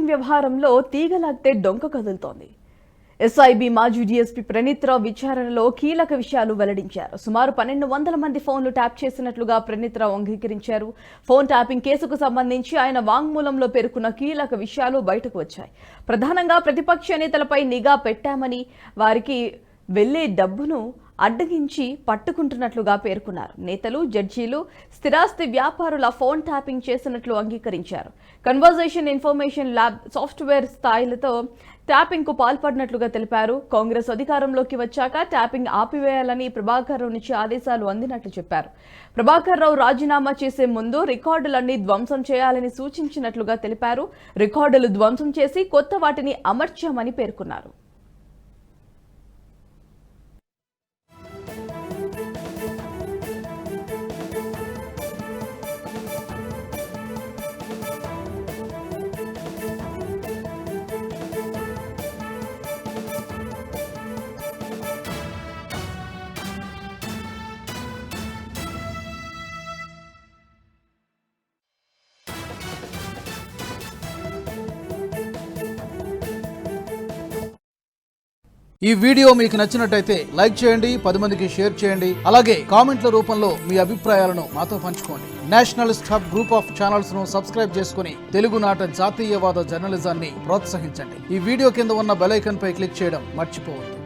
Tapping వ్యవహారంలో తీగలాగితే డొంక కదులుతోంది. ఎస్ఐబి మాజీ డీఎస్పీ ప్రణీత్రావు విచారణలో కీలక విషయాలు వెల్లడించారు. సుమారు 1200 మంది ఫోన్లు ట్యాప్ చేసినట్లుగా ప్రణీత్రావు అంగీకరించారు. ఫోన్ ట్యాపింగ్ కేసుకు సంబంధించి ఆయన వాంగ్మూలంలో పేర్కొన్న కీలక విషయాలు బయటకు వచ్చాయి. ప్రధానంగా ప్రతిపక్ష నేతలపై నిఘా పెట్టామని, వారికి వెళ్లే డబ్బును అడ్డగించి పట్టుకుంటున్నట్లుగా పేర్కొన్నారు. నేతలు, జడ్జీలు, స్థిరాస్తి వ్యాపారుల ఫోన్ ట్యాపింగ్ చేసినట్లు అంగీకరించారు. కన్వర్జేషన్ ఇన్ఫర్మేషన్ ల్యాబ్ సాఫ్ట్వేర్ స్థాయిలతో ట్యాపింగ్ కు పాల్పడినట్లుగా తెలిపారు. కాంగ్రెస్ అధికారంలోకి వచ్చాక ట్యాపింగ్ ఆపివేయాలని ప్రభాకర్ రావు నుంచి ఆదేశాలు అందినట్లు చెప్పారు. ప్రభాకర్ రావు రాజీనామా చేసే ముందు రికార్డులన్నీ ధ్వంసం చేయాలని సూచించినట్లుగా తెలిపారు. రికార్డులు ధ్వంసం చేసి కొత్త వాటిని అమర్చామని పేర్కొన్నారు. ఈ వీడియో మీకు నచ్చినట్టయితే లైక్ చేయండి, 10 మందికి షేర్ చేయండి. అలాగే కామెంట్ల రూపంలో మీ అభిప్రాయాలను మాతో పంచుకోండి. Nationalist hub group of channels ను సబ్స్క్రైబ్ చేసుకుని తెలుగునాట జాతీయవాద జర్నలిజాన్ని ప్రోత్సహించండి. ఈ వీడియో కింద ఉన్న బెల్ ఐకాన్ పై క్లిక్ చేయడం మర్చిపోవద్దు.